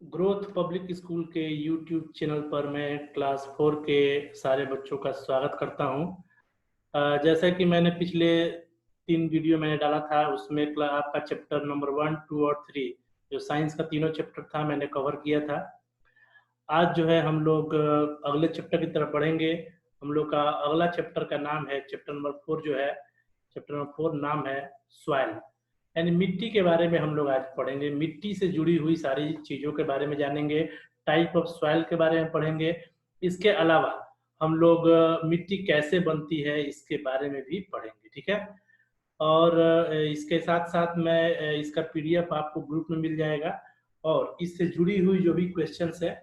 Growth public school के YouTube channel पर मैं क्लास 4 के सारे बच्चों का स्वागत करता हूं। जैसा कि मैंने पिछले 3 वीडियो मैंने डाला था, उसमें आपका चैप्टर नंबर 1, 2 और 3 जो साइंस का तीनों चैप्टर था मैंने कवर किया था। आज जो है हम लोग अगले चैप्टर की तरफ बढ़ेंगे। हम लोग का अगला चैप्टर का नाम है चैप्टर नंबर 4 जो है, चैप्टर नंबर 4 नाम है सॉइल, यानी मिट्टी के बारे में हम लोग आज पढ़ेंगे। मिट्टी से जुड़ी हुई सारी चीज़ों के बारे में जानेंगे, टाइप ऑफ सॉइल के बारे में पढ़ेंगे। इसके अलावा हम लोग मिट्टी कैसे बनती है इसके बारे में भी पढ़ेंगे, ठीक है। और इसके साथ साथ मैं इसका पीडीएफ आपको ग्रुप में मिल जाएगा और इससे जुड़ी हुई जो भी क्वेश्चंस है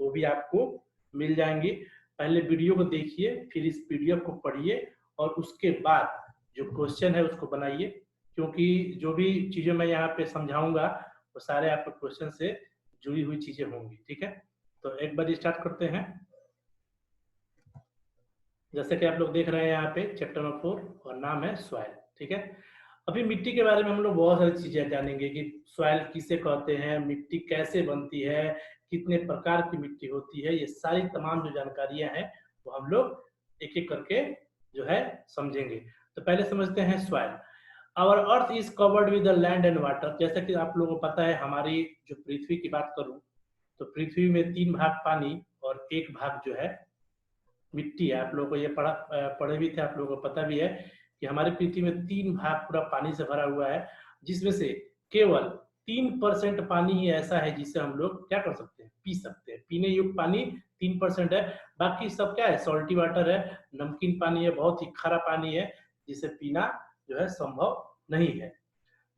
वो भी आपको मिल जाएंगे। पहले वीडियो को देखिए, फिर इस पीडीएफ को पढ़िए और उसके बाद जो क्वेश्चन है उसको बनाइए, क्योंकि जो भी चीजें मैं यहाँ पे समझाऊंगा वो सारे आपके क्वेश्चन से जुड़ी हुई चीजें होंगी, ठीक है। तो एक बार स्टार्ट करते हैं। जैसे कि आप लोग देख रहे हैं यहाँ पे चैप्टर नंबर 4 और नाम है सॉइल, ठीक है। अभी मिट्टी के बारे में हम लोग बहुत सारी चीजें जानेंगे कि सॉइल किसे कहते हैं, मिट्टी कैसे बनती है, कितने प्रकार की मिट्टी होती है, ये सारी तमाम जो जानकारियां हैं वो हम लोग एक एक करके जो है समझेंगे। तो पहले समझते हैं soil. Our earth is covered with the land and water. जैसा कि आप लोगों को पता है, हमारी जो पृथ्वी की बात करूं तो पृथ्वी में 3 भाग पानी और 1 भाग जो है मिट्टी है। आप लोगों को ये पढ़े भी थे, आप लोगों को पता भी है कि हमारी पृथ्वी में 3 भाग पूरा पानी से भरा हुआ है, जिसमें से केवल 3% पानी ही ऐसा है जिसे हम लोग क्या कर सकते हैं, पी सकते हैं। पीने योग्य पानी 3% है, बाकी सब क्या है, सॉल्टी वाटर है, नमकीन पानी है, बहुत ही खारा पानी है जिसे पीना जो है संभव नहीं है।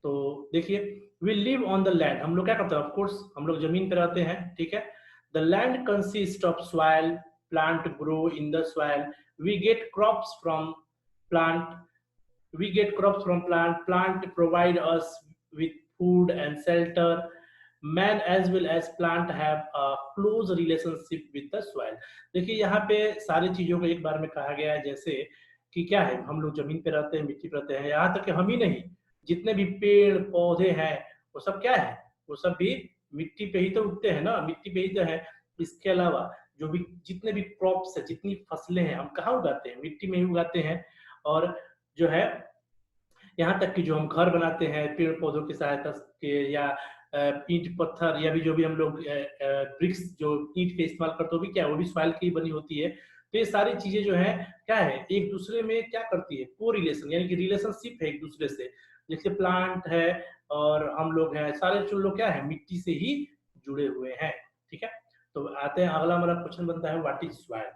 तो देखिए, we live on the land, हम लोग क्या करते हैं, ऑफ कोर्स हम लोग जमीन पे रहते हैं, ठीक है। The land consist of soil, plant grow in the soil, we get crops from plant, plant provide us with food and shelter, man as well as plant have a close relationship with the soil। देखिए यहाँ पे सारी चीजों को एक बार में कहा गया है, जैसे कि क्या है, हम लोग जमीन पे रहते हैं, मिट्टी पे रहते हैं, यहाँ तक कि हम ही नहीं, जितने भी पेड़ पौधे हैं वो सब क्या है, वो सब भी मिट्टी पे ही तो उगते हैं ना, मिट्टी पे ही तो है। इसके अलावा जो भी जितने भी क्रॉप्स है, जितनी फसलें हैं, हम कहाँ उगाते हैं, मिट्टी में ही उगाते हैं। और जो है यहाँ तक कि जो हम घर बनाते हैं पेड़ पौधों की सहायता के, या ईंट पत्थर, या भी जो भी हम लोग ब्रिक्स जो ईंट के इस्तेमाल करते हो भी क्या है, वो भी सॉइल की बनी होती है। तो ये सारी चीजें जो है क्या है, एक दूसरे में क्या करती है, को रिलेशन, यानी कि रिलेशनशिप है एक दूसरे से। जैसे प्लांट है और हम लोग हैं, सारे जो लोग क्या है, मिट्टी से ही जुड़े हुए हैं, ठीक है। तो आते हैं, अगला हमारा क्वेश्चन बनता है व्हाट इज सॉइल।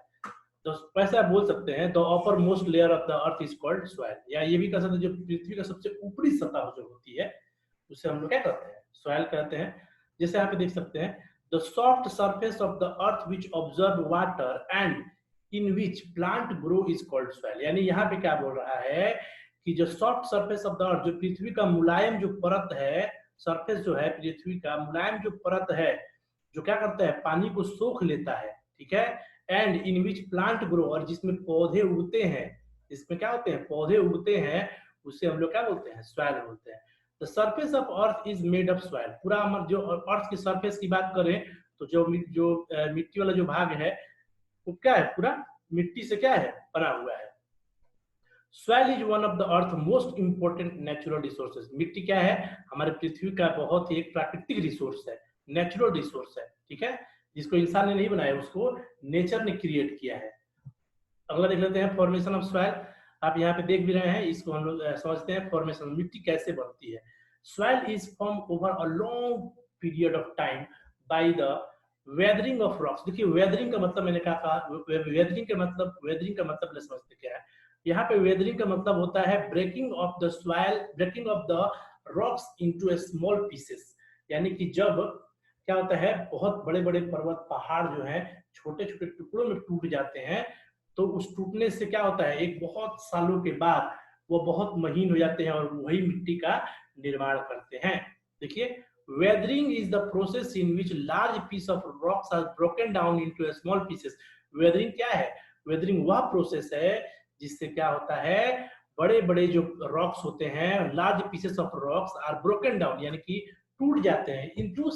तो वैसे आप बोल सकते हैं the upper most layer of the earth is called soil, या ये भी कह सकते हैं जो पृथ्वी का सबसे ऊपरी सतह जो होती है उसे हम लोग क्या कहते हैं, सॉइल कहते हैं। जैसे यहाँ पे देख सकते हैं, the soft surface of the earth which observe water and in which plant grow is called soil. यानी यहाँ पे क्या बोल रहा है कि जो soft surface of the earth, जो पृथ्वी का मुलायम जो परत है, सरफेस जो है पृथ्वी का मुलायम जो परत है, जो क्या करता है, पानी को सोख लेता है, ठीक है। And in which plant grow, और जिसमें पौधे उगते हैं, जिसमें क्या होते हैं, पौधे उगते हैं, उसे हम लोग क्या बोलते हैं, सॉइल बोलते हैं। The surface of earth is made of soil. पूरा हमारा जो अर्थ की सरफेस की बात करें तो जो मिट्टी वाला जो भाग है वो क्या है, पूरा मिट्टी से क्या है, बना हुआ है। Soil is one of the earth most important natural resources. मिट्टी क्या है, हमारे पृथ्वी का बहुत ही एक प्राकृतिक रिसोर्स है, नेचुरल रिसोर्स है, ठीक है, जिसको इंसान ने नहीं बनाया, उसको नेचर ने क्रिएट किया है। अगला देख लेते हैं फॉर्मेशन ऑफ सॉइल। आप यहाँ पे देख भी रहे हैं, इसको हम लोग समझते हैं फॉर्मेशन, मिट्टी कैसे बनती है। Soil is form over a long period of time by the weathering of rocks. देखिए वेदरिंग का मतलब मैंने कहा, वेदरिंग का मतलब समझते क्या है। यहाँ पे वेदरिंग का मतलब होता है breaking of the soil, breaking of the rocks into a small pieces. यानी कि जब क्या होता है, बहुत बड़े बड़े पर्वत पहाड़ जो है छोटे छोटे टुकड़ों में टूट जाते हैं, तो उस टूटने से क्या होता है, एक बहुत सालों के बाद वो बहुत महीन हो जाते हैं और वही मिट्टी का निर्माण करते हैं। देखिए, weathering is the process in which large piece of rocks are broken down into small pieces. Weathering क्या है, वेदरिंग वह प्रोसेस है जिससे क्या होता है, बड़े बड़े जो रॉक्स होते हैं, large pieces of rocks are broken down, यानी कि टूट जाते हैं into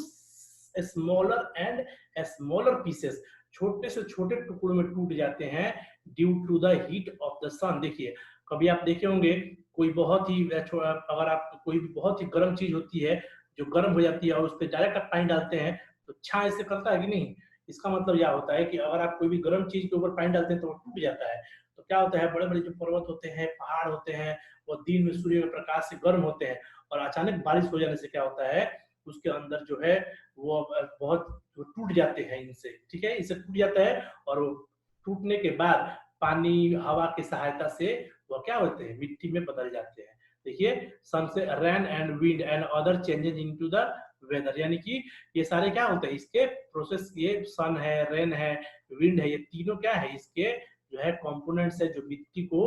smaller and smaller pieces, छोटे से छोटे टुकड़ों में टूट जाते हैं due to the heat of the sun. देखिए कभी आप देखे होंगे कोई बहुत ही अगर आप कोई भी बहुत ही गर्म चीज होती है जो गर्म हो जाती है और उस पर डायरेक्ट आप पानी डालते हैं तो छां ऐसे करता है कि नहीं। इसका मतलब यह होता है कि अगर आप कोई भी गर्म चीज के ऊपर पानी डालते हैं तो वो टूट जाता है। तो क्या होता है, बड़े बड़े जो पर्वत होते हैं, पहाड़ होते हैं, वो दिन में सूर्य के प्रकाश से गर्म होते हैं और अचानक बारिश हो जाने से क्या होता है, उसके अंदर जो है वो बहुत टूट जाते हैं इनसे, ठीक है, इनसे टूट जाता है और वो टूटने के बाद पानी हवा की सहायता से वो क्या होते हैं, मिट्टी में बदल जाते हैं। देखिए सन से rain and wind and other changes into the weather, यानी कि ये सारे क्या होते हैं, इसके प्रोसेस, ये सन है, रेन है, विंड है, ये तीनों क्या है, इसके जो है कंपोनेंट्स है जो मिट्टी को,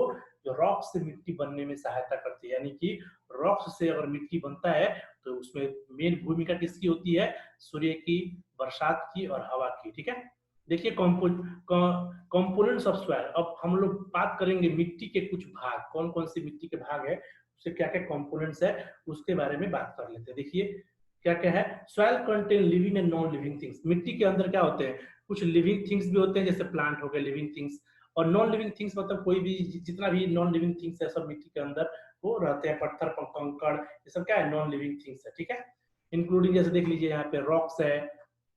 जो रॉक से मिट्टी बनने में सहायता करती है। यानी कि रॉक से अगर मिट्टी बनता है तो उसमें मेन भूमिका किसकी होती है, सूर्य की, बरसात की और हवा की, ठीक है। देखिए कंपोनेंट्स ऑफ सॉइल, अब हम लोग बात करेंगे मिट्टी के कुछ भाग, कौन कौन सी मिट्टी के भाग है, उससे क्या क्या कंपोनेंट्स है, उसके बारे में बात कर लेते हैं। देखिए क्या क्या है, soil contain living and non living things, मिट्टी के अंदर क्या होते हैं, कुछ लिविंग थिंग्स भी होते हैं जैसे प्लांट हो गए लिविंग थिंग्स, और नॉन लिविंग थिंग्स मतलब कोई भी जितना भी नॉन लिविंग थिंग्स है सब मिट्टी के अंदर वो रहते हैं, पत्थर कंकड़ ये सब क्या है, नॉन लिविंग थिंग्स है, ठीक है। इंक्लूडिंग जैसे देख लीजिए यहाँ पे रॉक्स है,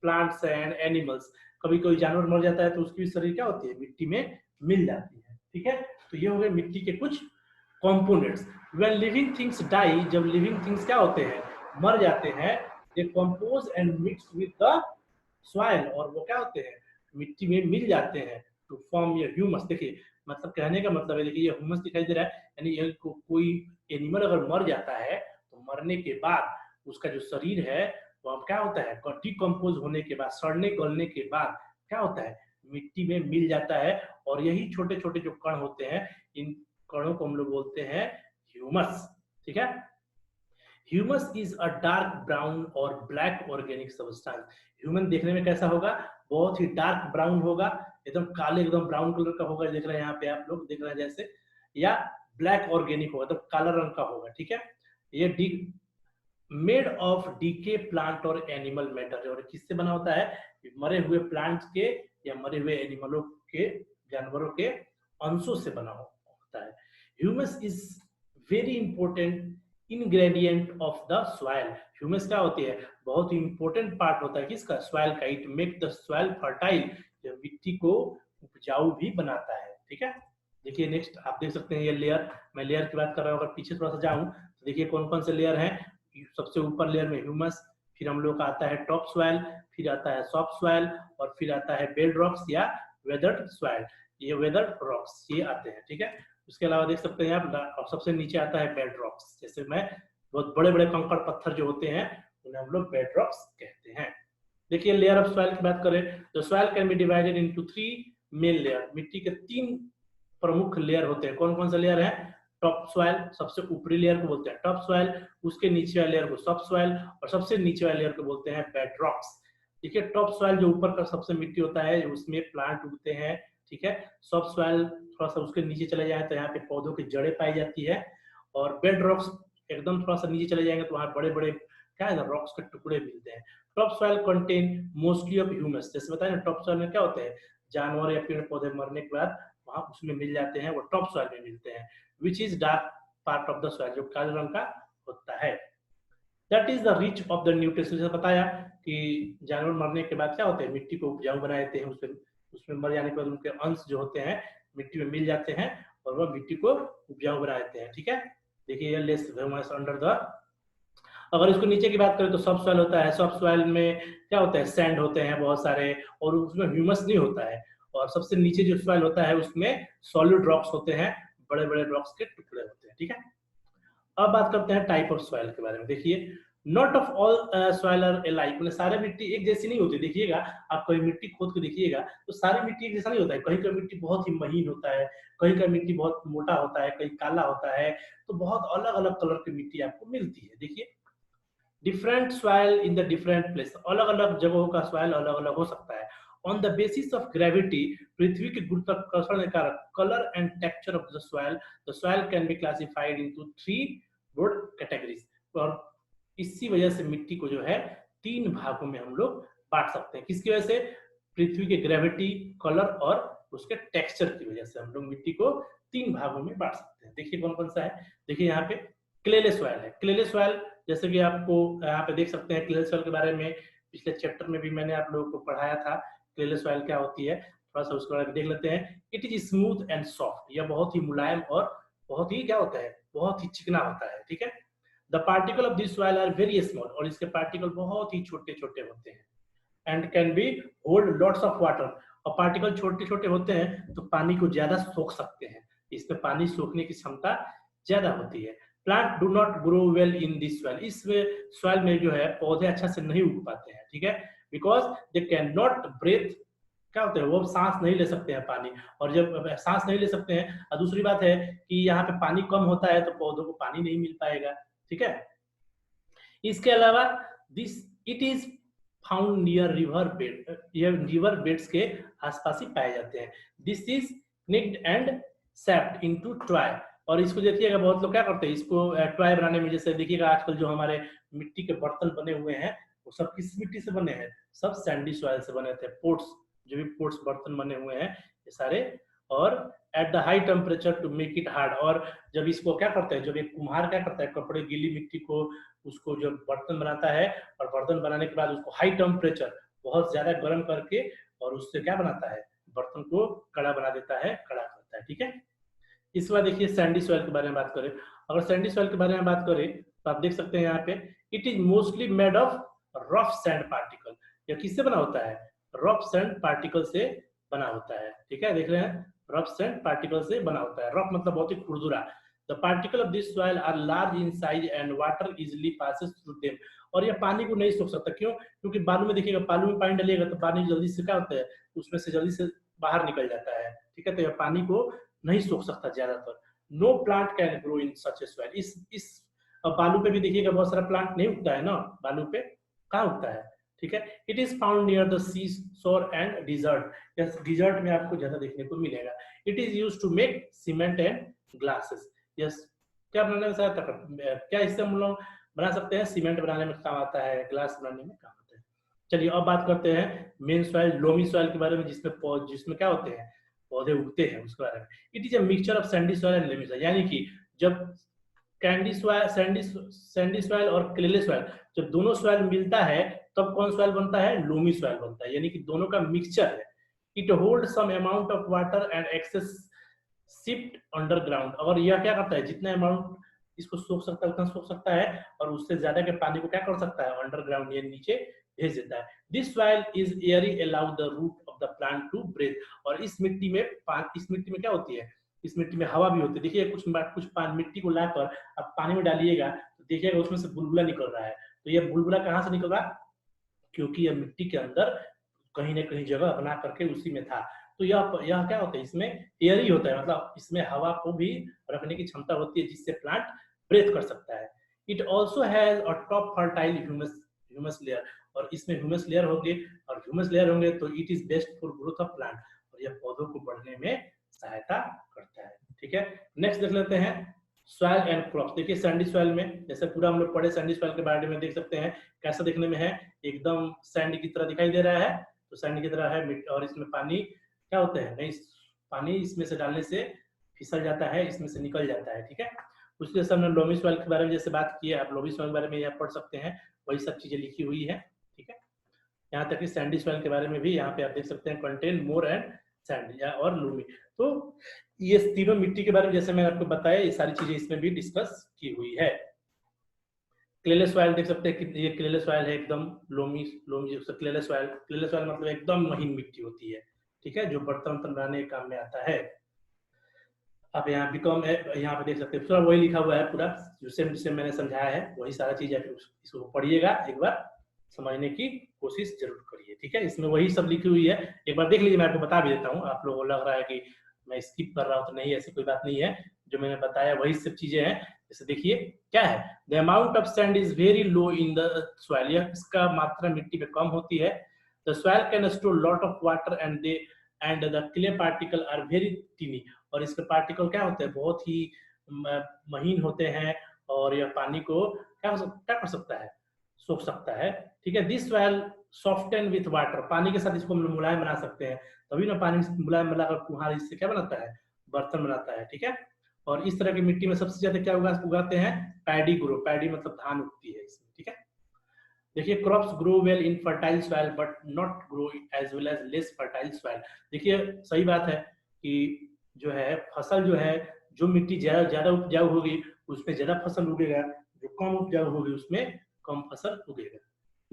प्लांट्स है एंड एनिमल्स, कभी कोई जानवर मर जाता है तो उसकी भी शरीर क्या होती है, मिट्टी में मिल जाती है, ठीक है। तो ये हो गए मिट्टी के कुछ components. When living things die, जब लिविंग थिंग्स क्या होते हैं, मर जाते हैं, decompose and mix with the soil, और वो क्या होते हैं, मिट्टी में मिल जाते हैं टू फॉर्म ये ह्यूमस। देखिए मतलब कहने का मतलब है, देखिए ये ह्यूमस दिखाई दे रहा है, यानी ये कोई एनिमल अगर मर जाता है तो मरने के बाद उसका जो शरीर है वो अब क्या होता है, डिकम्पोज होने के बाद, सड़ने गलने के बाद क्या होता है, मिट्टी में मिल जाता है, और यही छोटे छोटे जो कण होते हैं, इन कणों को हम लोग बोलते हैं ह्यूमस, ठीक है। Humus is a dark brown और ब्लैक ऑर्गेनिक सब्सटेंस। ह्यूमन देखने में कैसा होगा, बहुत ही डार्क ब्राउन होगा, एकदम काले, एकदम ब्राउन कलर का होगा, देख रहे हैं यहाँ पे आप लोग देख रहे हैं जैसे, या ब्लैक ऑर्गेनिक होगा, तो काला रंग का होगा, ठीक है। ये मेड ऑफ डीके प्लांट और एनिमल मैटर, और किससे बना होता है, मरे हुए प्लांट्स के या मरे हुए एनिमलों के, जानवरों के अंशों से बना होता है। Humus is very important ingredient of the soil. Humus क्या होती है, बहुत ही इंपॉर्टेंट पार्ट होता है किसका, सॉइल का। It make the soil fertile, जो मिट्टी को उपजाऊ भी बनाता है, ठीक है। देखिए नेक्स्ट आप देख सकते हैं ये लेयर, मैं लेयर की बात कर रहा हूँ, अगर पीछे थोड़ा सा जाऊं तो देखिए कौन कौन से लेयर हैं। सबसे ऊपर लेयर में ह्यूमस, फिर हम लोग का आता है टॉप सॉइल, फिर आता है सॉफ्ट सॉइल, और फिर आता है बेड रॉक्स या वेदर्ड सॉइल, ये वेदर्ड रॉक्स ये आते हैं, ठीक है। उसके अलावा देख सकते हैं आप, सबसे नीचे आता है बेड रॉक्स, जैसे मैं बहुत बड़े बड़े कंकड़ पत्थर जो होते हैं उन्हें हम लोग बेड रॉक्स कहते हैं। देखिए लेयर ऑफ सॉइल की बात करें तो soil can B divided into 3 main layer, मिट्टी के 3 प्रमुख लेयर होते हैं। कौन कौन से लेयर है, टॉप सॉइल, सबसे ऊपरी लेयर को बोलते हैं टॉप सॉइल, उसके नीचे वाले लेयर को सॉफ्ट सॉइल, और सबसे नीचे वाले लेयर को बोलते हैं बेड रॉक्स। देखिए टॉप सॉइल जो ऊपर का सबसे मिट्टी होता है उसमें प्लांट उगते हैं, ठीक है। सॉफ्ट सॉइल थोड़ा सा उसके नीचे चले जाए तो यहाँ पे पौधों की जड़ें पाई जाती है, और बेड रॉक्स एकदम थोड़ा सा नीचे चले जाएंगे तो वहाँ बड़े बड़े क्या है, रॉक्स के टुकड़े मिलते हैं। Top soil contain mostly of humus, जैसे बताया ना टॉप सॉइल में क्या होते हैं, जानवर या पेड़ पौधे मरने के बाद वहां उसमें मिल जाते हैं, वो टॉप सॉइल में मिलते हैं। Which is dark part of the soil, जो काले रंग का होता है। That is the rich of the nutrition, जैसे बताया कि जानवर मरने के बाद क्या होते हैं, मिट्टी को उपजाऊ बना देते हैं, उसमें मर जाने के बाद उनके अंश जो होते हैं मिट्टी में मिल जाते हैं और वह मिट्टी को उपजाऊ बना देते हैं, ठीक है। देखिए लेस ह्यूमस अंडर द, अगर इसको नीचे की बात करें तो सब सॉइल होता है, सब सॉइल में क्या होता है, सैंड होते हैं बहुत सारे, और उसमें ह्यूमस नहीं होता है। और सबसे नीचे जो सॉइल होता है उसमें सॉलिड रॉक्स होते हैं, बड़े बड़े रॉक्स के टुकड़े होते हैं, ठीक है। अब बात करते हैं टाइप ऑफ सॉइल के बारे में। देखिए not of all soil are alike, मतलब सारे मिट्टी एक जैसी नहीं होती। देखिएगा आप कहीं मिट्टी खोद के देखिएगा तो सारी मिट्टी एक जैसा नहीं होता है, कहीं का मिट्टी बहुत ही महीन होता है, कहीं का मिट्टी बहुत मोटा होता है, कहीं काला होता है, तो बहुत अलग अलग कलर की मिट्टी आपको मिलती है। देखिए different soil in the different place, अलग अलग जगहों का सॉइल अलग अलग हो सकता है। On the basis of gravity, पृथ्वी के गुरुत्वाकर्षण के कारण colour and texture of the soil can be classified into 3 broad categories, और इसी वजह से मिट्टी को जो है 3 भागों में हम लोग बांट सकते हैं। किसकी वजह से? पृथ्वी के ग्रेविटी, कलर और उसके टेक्सचर की वजह से हम लोग मिट्टी को 3 भागों में बांट सकते हैं। देखिए कौन कौन सा है। देखिए यहाँ पे क्लेले सॉइल है। क्लेले सॉइल जैसे कि आपको यहाँ पे देख सकते हैं, क्लेले सॉइल के बारे में पिछले चैप्टर में भी मैंने आप लोगों को पढ़ाया था। क्लेले सॉइल क्या होती है, थोड़ा सा उसके बारे में देख लेते हैं। It is smooth and soft, यह बहुत ही मुलायम और बहुत ही क्या होता है, बहुत ही चिकना होता है। ठीक है। The particle of this soil are very small, और इसके पार्टिकल बहुत ही छोटे छोटे होते हैं। And can be hold lots of water, और पार्टिकल छोटे छोटे होते हैं तो पानी को ज्यादा सोख सकते हैं। इसमें पानी सोखने की क्षमता ज्यादा होती है। Plant do not grow well in this soil, इस सॉइल में जो है पौधे अच्छा से नहीं उग पाते हैं। ठीक है। Because they can not breathe, क्या होता है, वो सांस नहीं ले सकते हैं पानी, और जब सांस नहीं ले सकते हैं, और दूसरी बात है कि यहाँ पे पानी कम होता है तो पौधों को पानी नहीं मिल पाएगा। ठीक है। इसके अलावा this it is found near river bed, ये रिवर बेड्स के आसपास ही पाए जाते हैं। This is nicked and shaped into try, और इसको देखिएगा बहुत लोग क्या करते हैं, इसको ट्राई बनाने में, जैसे देखिएगा आजकल जो हमारे मिट्टी के बर्तन बने हुए हैं वो सब किस मिट्टी से बने हैं, सब सैंडी सॉइल से बने थे। पोट्स, जो भी पोट्स बर्तन बने हुए हैं ये सारे, और at the high temperature to make it hard, और जब इसको क्या करते हैं, जब एक कुम्हार क्या करता है, कपड़े गीली मिट्टी को उसको जब बर्तन बनाता है, और बर्तन बनाने के बाद उसको हाई टेम्परेचर बहुत ज्यादा गर्म करके और उससे क्या बनाता है, बर्तन को कड़ा बना देता है, कड़ा करता है। ठीक है। इसके बाद देखिए सैंडी सॉइल के बारे में बात करें। अगर सैंडी सॉइल के बारे में बात करें तो आप देख सकते हैं यहाँ पे it is mostly made of rough sand particle, यह किससे बना होता है, रफ सैंड पार्टिकल से बना होता है। ठीक है, देख रहे हैं, रफ सैंड पार्टिकल से बना होता है। रफ मतलब बहुत ही खुरदुरा। The particle of this soil are large in size and water easily passes through them, और यह पानी को नहीं सोख सकता। क्यों? क्योंकि बालू में देखिएगा, बालू में पानी डालिएगा तो पानी जल्दी से क्या होता है, उसमें से जल्दी से बाहर निकल जाता है। ठीक है, तो यह पानी को नहीं सोख सकता ज्यादातर। No plant can grow in such a soil, इस अब बालू पे भी देखिएगा बहुत सारा प्लांट नहीं उगता है ना, बालू पे कहाँ उगता है। ठीक है। It is found near the sea shore and dessert, yes dessert में आपको ज्यादा देखने को मिलेगा। It is use to make cement and glasses, yes क्या बनाने में सहायता करता है, क्या इससे हम लोग बना सकते हैं, सीमेंट बनाने में काम आता है, ग्लास बनाने में काम आता है। चलिए अब बात करते हैं मेन सॉइल, लोमी सॉइल के बारे में, जिसमें क्या होते हैं, पौधे उगते हैं, उसके बारे में। It is a mixture of Sandy soil and loamy soil, यानी कि जब कैंडी सॉइल, सैंडी सॉइल और क्लेले सॉइल, जब दोनों सॉइल मिलता है तब कौन सॉइल बनता है, लोमी सॉइल बनता है, यानी कि दोनों का मिक्सचर है। It hold some amount of water and excess shift underground, और यह क्या करता है, जितना अमाउंट इसको सोख सकता है उतना सोख सकता है, और उससे ज्यादा के पानी को क्या कर सकता है, अंडरग्राउंड ये नीचे भेज देता है। This soil is airy, allow the root of the plant to breathe, और इस मिट्टी में क्या होती है, इस मिट्टी में हवा भी होती है। देखिए कुछ मिट्टी को लाकर आप पानी में डालिएगा तो देखिएगा उसमें से बुलबुला निकल रहा है। तो ये बुलबुला कहाँ से निकल रहा है, क्योंकि यह मिट्टी के अंदर कहीं ना कहीं जगह बना करके उसी में था। तो यह क्या होता है, इसमें एयर ही होता है, मतलब इसमें हवा को भी रखने की क्षमता होती है जिससे प्लांट ब्रेथ कर सकता है। It also has a top fertile humus layer, और इसमें ह्यूमस लेयर होंगे, और ह्यूमस लेयर होंगे तो it is best for growth of plant, और यह पौधों को बढ़ने में सहायता करता है। ठीक है। नेक्स्ट देख लेते हैं सॉइल एंड क्रॉप्स। देखिए सैंडी सॉइल में जैसे पूरा हम लोग पढ़े, सैंडी सॉइल के बारे में देख सकते हैं कैसा दिखने में है, एकदम सैंड की तरह दिखाई दे रहा है, तो सैंड की तरह है, और इसमें पानी क्या होता है, नहीं पानी इसमें से डालने से फिसल जाता है, इसमें से निकल जाता है। ठीक है। उसके जैसे हमने लोमी सॉइल के बारे में जैसे बात की है, आप लोमी सॉइल के बारे में यहाँ पढ़ सकते हैं, वही सब चीजें लिखी हुई है। ठीक है। यहाँ तक कि सैंडी सॉइल के बारे में भी यहाँ पे आप देख सकते हैं, कंटेन मोर एंड सैंड और लूमी। तो ये तीनों मिट्टी के बारे में जैसे मैंने आपको बताया, ये सारी चीजें इसमें भी डिस्कस की हुई है। क्लेले सॉइल देख सकते हैं कि ये क्लेले सॉइल है, एकदम लोमी लोमी क्लेले सॉइल मतलब एकदम महीन मिट्टी होती है। ठीक है, जो बर्तन बनाने के काम में आता है। आप यहाँ बिकॉम यहाँ पे देख सकते हैं, पूरा वही लिखा हुआ है, पूरा जिससे मैंने समझाया है वही सारा चीज है। इसको पढ़िएगा, एक बार समझने की कोशिश जरूर करिए। ठीक है, इसमें वही सब लिखी हुई है, एक बार देख लीजिए। मैं आपको बता भी देता हूँ, आप लोगों को लग रहा है कि मैं स्किप कर रहा हूँ, तो नहीं, ऐसी कोई बात नहीं है, जो मैंने बताया वही सब चीजें हैं। जैसे देखिए क्या है, the amount of sand is very low in the soil, इसका मात्रा मिट्टी में कम होती है। The soil can store lot of water and the clay particle are very tiny, और इसके पार्टिकल क्या होते हैं, बहुत ही महीन होते हैं, और यह पानी को क्या कर सकता है, सोख सकता है, ठीक है। This soil soften with water, पानी के साथ इसको हम लोग मुलायम बना सकते हैं, तभी ना पानी मुलायम बनाकर कुम्हार इससे क्या बनाता है, बर्तन बनाता है, ठीक है। और इस तरह की मिट्टी में सबसे ज्यादा क्या उगाते हैं, पैडी ग्रो, पैडी मतलब धान उगती है इसमें, ठीक है। देखिए crops grow well in fertile soil but not grow as well as less fertile soil. देखिए सही बात है कि जो है फसल जो है, जो मिट्टी ज्यादा ज्यादा उपजाऊ होगी उसमें ज्यादा फसल उगेगा, जो कम उपजाऊ होगी उसमें कम फसल उगेगा।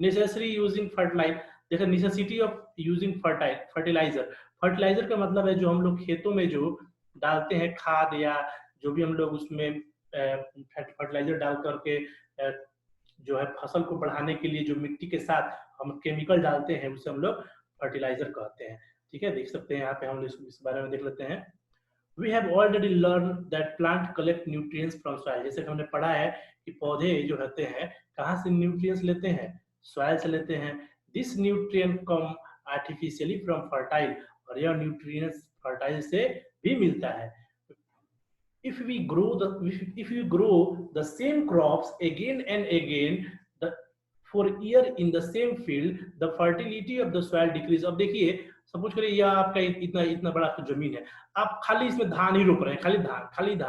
नेसेसरी यूजिंग फर्टिलाइजर, देखिए necessity of using fertiliser, fertiliser का मतलब है जो हम लोग खेतों में जो डालते हैं खाद, या जो भी हम लोग उसमें फर्टिलाइजर डाल करके जो है फसल को बढ़ाने के लिए जो मिट्टी के साथ हम केमिकल डालते हैं उसे हम लोग फर्टिलाइजर कहते हैं, ठीक है। देख सकते हैं यहाँ पे हम इस बारे में देख लेते हैं। We have already learned that plant collect nutrients from soil, जैसे कि हमने पढ़ा है कि पौधे जो रहते हैं कहाँ से न्यूट्रिएंट्स लेते हैं, सॉइल से लेते हैं। This nutrient come artificially from fertile, और यह न्यूट्रिएंट्स फर्टाइल से भी मिलता है। if we grow the same crops again and again for year in the same field, the fertility of the soil decrease। अब देखिए सपोज करिए यह आपका इतना इतना बड़ा जमीन है, आप खाली इसमें धान ही रोप रहे हैं, खाली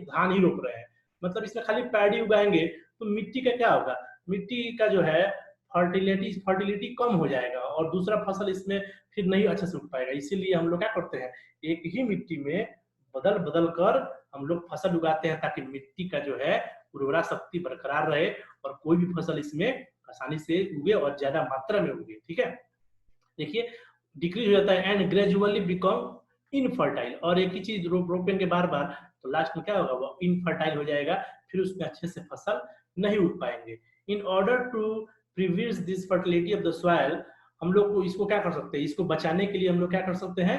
धान ही रोप रहे हैं, मतलब इसमें खाली पैडी उगाएंगे तो मिट्टी का क्या होगा, मिट्टी का जो है फर्टिलिटी कम हो जाएगा और दूसरा फसल इसमें फिर नहीं अच्छे से उग पाएगा। इसीलिए हम लोग क्या करते हैं, एक ही मिट्टी में बदल बदल कर हम लोग फसल उगाते हैं ताकि मिट्टी का जो है उर्वरा शक्ति बरकरार रहे और कोई भी फसल इसमें आसानी से उगे और ज्यादा मात्रा में उगे, ठीक है। देखिए डिक्रीज हो जाता है एंड ग्रेजुअली बिकम इनफर्टाइल, और एक ही चीज रोपेंगे बार बार तो लास्ट में क्या होगा, वो इनफर्टाइल हो जाएगा, फिर उसमें अच्छे से फसल नहीं उग पाएंगे। In order to prevent this fertility of the soil, हम लोग को इसको क्या कर सकते हैं, इसको बचाने के लिए हम लोग क्या कर सकते हैं,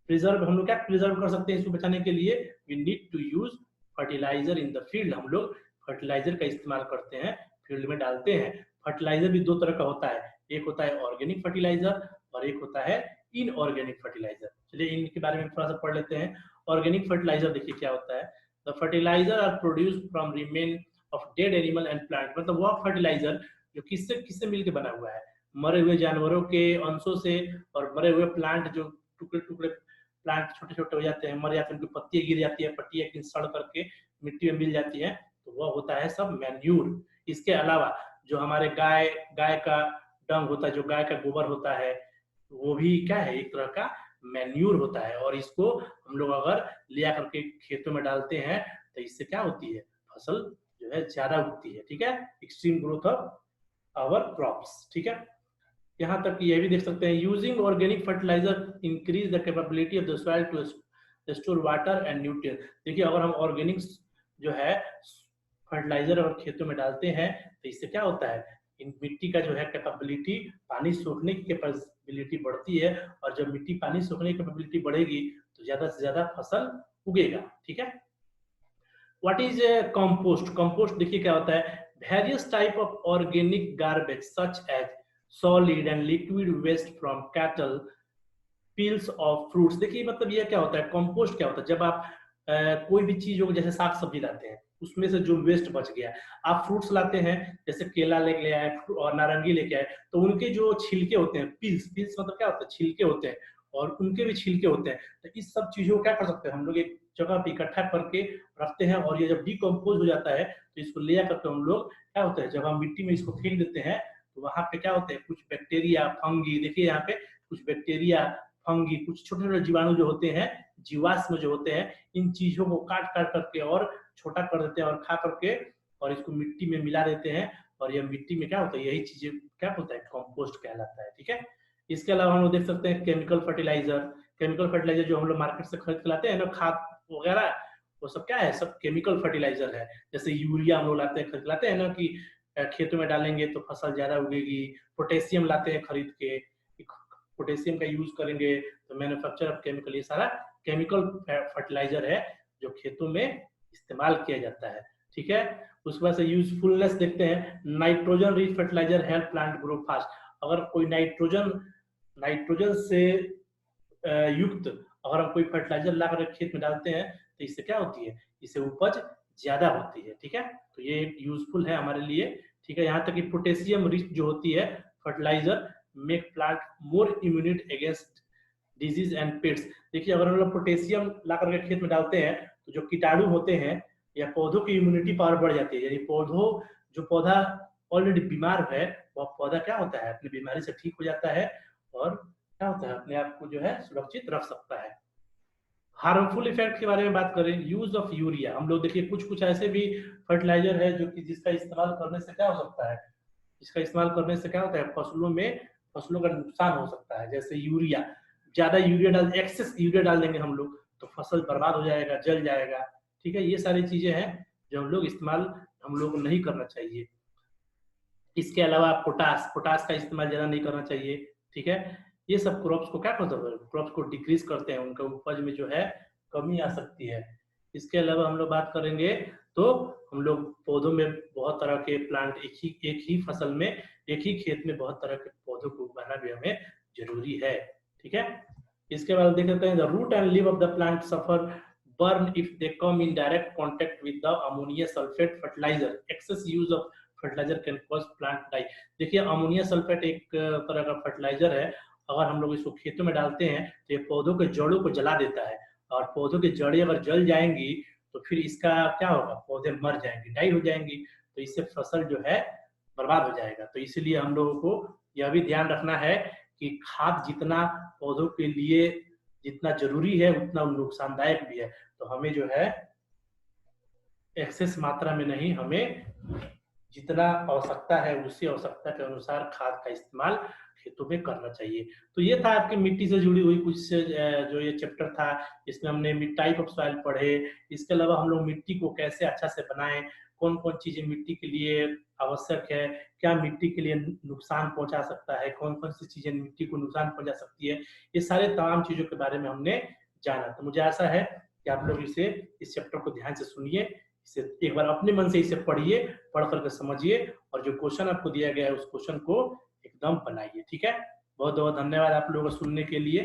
प्रिजर्व, हम लोग क्या प्रिजर्व कर सकते हैं इसको बचाने के लिए, we need to use fertiliser in the field, हम लोग फर्टिलाइजर का इस्तेमाल करते हैं, फील्ड में डालते हैं। फर्टिलाइजर भी दो तरह का होता है, एक होता है ऑर्गेनिक फर्टिलाइजर और एक होता है इनऑर्गेनिक फर्टिलाइजर। चलिए इनके बारे में थोड़ा सा पढ़ लेते हैं। ऑर्गेनिक फर्टिलाइजर देखिए क्या होता है, the fertiliser are produced from remain of dead animal and plant, मतलब वह फर्टिलाइजर जो किससे किससे मिलकर बना हुआ है, मरे हुए जानवरों के अंशों से और मरे हुए प्लांट, जो टुकड़े टुकड़े प्लांट छोटे छोटे हो जाते हैं, मर जाते हैं, उनकी पत्तियां गिर जाती है, पत्तियां सड़ करके मिट्टी में मिल जाती है, तो वह होता है सब मैन्यूर। इसके अलावा जो हमारे गाय गाय का डंग होता है, जो गाय का गोबर होता है, वो भी क्या है, एक तरह का मैन्यूर होता है, और इसको हम लोग अगर ले आकर के खेतों में डालते हैं तो इससे क्या होती है, फसल जो है ज्यादा उगती है, ठीक है। Extreme growth of our crops, ठीक है। यहाँ तक ये भी देख सकते हैं, using organic fertiliser increase the capability of the soil to store water and nutrient. देखिए अगर हम ऑर्गेनिक जो है फर्टिलाइजर और खेतों में डालते हैं तो इससे क्या होता है, इन मिट्टी का जो है कैपेबिलिटी, पानी सोखने की कैपेबिलिटी बढ़ती है, और जब मिट्टी पानी सोखने की कैपेबिलिटी बढ़ेगी तो ज्यादा से ज्यादा फसल उगेगा, ठीक है। व्हाट इज कंपोस्ट, कंपोस्ट देखिए क्या होता है, various type of organic garbage such as solid and liquid waste from cattle, peels of fruits. देखिए मतलब ये क्या होता है, कंपोस्ट क्या होता है, जब आप कोई भी चीज हो, जैसे साग सब्जी लाते हैं उसमें से जो वेस्ट बच गया, आप फ्रूट्स लाते हैं जैसे केला लेके आए और नारंगी लेके आए, तो उनके जो छिलके होते हैं, पील्स, पील्स मतलब क्या होता है, छिलके होते हैं, और उनके भी छिलके होते हैं, तो इस सब चीजों को क्या कर सकते हैं, हम लोग एक जगह पे इकट्ठा करके रखते हैं, और ये जब डिकम्पोज हो जाता है तो इसको ले आकर के हम लोग क्या होता है, जब हम मिट्टी में इसको फेंक देते हैं तो वहां पे क्या होते हैं, कुछ बैक्टीरिया फंगी, देखिए यहाँ पे कुछ बैक्टीरिया फंगी, कुछ छोटे छोटे जीवाणु जो होते हैं, जीवाश्म जो होते हैं, इन चीजों को काट काट करके और छोटा कर देते हैं और खा करके और इसको मिट्टी में मिला देते हैं, और यह मिट्टी में क्या होता है, यही चीजें क्या होता है, कंपोस्ट कहलाता है, ठीक है। इसके अलावा हम लोग देख सकते हैं केमिकल फर्टिलाइजर, केमिकल फर्टिलाइजर जो हम लोग मार्केट से खरीद के लाते हैं ना, खाद वगैरह, वो सब क्या है, सब केमिकल फर्टिलाइजर है। जैसे यूरिया हम लोग लाते हैं, खरीद लाते हैं ना कि खेतों में डालेंगे तो फसल ज्यादा उगेगी, पोटेशियम लाते हैं खरीद के, पोटेशियम का यूज करेंगे तो मैन्युफैक्चर ऑफ केमिकल, ये सारा केमिकल फर्टिलाइजर है जो खेतों में इस्तेमाल किया जाता है, ठीक है। उसके बाद से यूजफुलनेस देखते हैं, nitrogen rich fertiliser help plant grow fast. अगर कोई नाइट्रोजन से युक्त अगर हम कोई फर्टिलाइजर ला कर खेत में डालते हैं तो इससे क्या होती है, इससे उपज ज्यादा होती है, ठीक है। तो ये यूजफुल है हमारे लिए ठीक है। यहाँ तक कि पोटेशियम रिच जो होती है fertiliser make plant more immunity against disease and pets. देखिए अगर हम लोग पोटेशियम ला करके खेत में डालते हैं तो जो कीटाणु होते हैं या पौधों की इम्यूनिटी पावर बढ़ जाती है, यानी जो पौधा ऑलरेडी बीमार है वह पौधा क्या होता है अपनी बीमारी से ठीक हो जाता है और क्या होता है अपने आप को जो है सुरक्षित रख सकता है। हार्मफुल इफेक्ट के बारे में बात करें, यूज ऑफ यूरिया, हम लोग देखिए कुछ कुछ ऐसे भी फर्टिलाइजर है जो कि जिसका इस्तेमाल करने से क्या हो सकता है, इसका इस्तेमाल करने से क्या होता है फसलों का नुकसान हो सकता है। जैसे यूरिया, ज्यादा यूरिया डाल एक्सेस यूरिया डाल देंगे हम लोग तो फसल बर्बाद हो जाएगा, जल जाएगा। ठीक है, ये सारी चीजें हैं जो हम लोग नहीं करना चाहिए। इसके अलावा पोटास का इस्तेमाल ज्यादा नहीं करना चाहिए। ठीक है, ये सब क्रॉप्स को क्या करते हैं, क्रॉप्स को डिक्रीज करते हैं, उनका उपज में जो है कमी आ सकती है। इसके अलावा हम लोग बात करेंगे तो हम लोग पौधों में बहुत तरह के प्लांट एक ही फसल में एक ही खेत में बहुत तरह के पौधों को उगाना भी हमें जरूरी है। ठीक है, इसके बाद देख लेते हैं the root and leave of the plant suffer burn if they come in direct contact with the ammonia sulphate fertiliser. Excess use of fertiliser can cause plant die. देखिए अमोनिया सल्फेट एक तरह का फर्टिलाइजर है, अगर हम लोग इसको खेतों में डालते हैं तो ये पौधों के जड़ों को जला देता है और पौधों की जड़ें अगर जल जाएंगी तो फिर इसका क्या होगा, पौधे मर जाएंगे, डाई हो जाएंगी, तो इससे फसल जो है बर्बाद हो जाएगा। तो इसीलिए हम लोगों को यह भी ध्यान रखना है कि खाद जितना पौधों के लिए जितना जरूरी है उतना नुकसानदायक भी है। तो हमें जो है एक्सेस मात्रा में नहीं, हमें जितना आवश्यकता है उसी आवश्यकता के अनुसार खाद का इस्तेमाल खेतों में करना चाहिए। तो ये था आपके मिट्टी से जुड़ी हुई कुछ जो ये चैप्टर था, इसमें हमने टाइप ऑफ सॉइल पढ़े। इसके अलावा हम लोग मिट्टी को कैसे अच्छा से बनाएं, कौन कौन चीजें मिट्टी के लिए आवश्यक है, क्या मिट्टी के लिए नुकसान पहुंचा सकता है, कौन कौन सी चीजें मिट्टी को नुकसान पहुंचा सकती है, ये सारे तमाम चीजों के बारे में हमने जाना। तो मुझे आशा है कि आप लोग इस चैप्टर को ध्यान से सुनिए, इसे एक बार अपने मन से इसे पढ़िए, पढ़ करके समझिए और जो क्वेश्चन आपको दिया गया है उस क्वेश्चन को एकदम बनाइए। ठीक है, बहुत बहुत धन्यवाद आप लोगों को सुनने के लिए।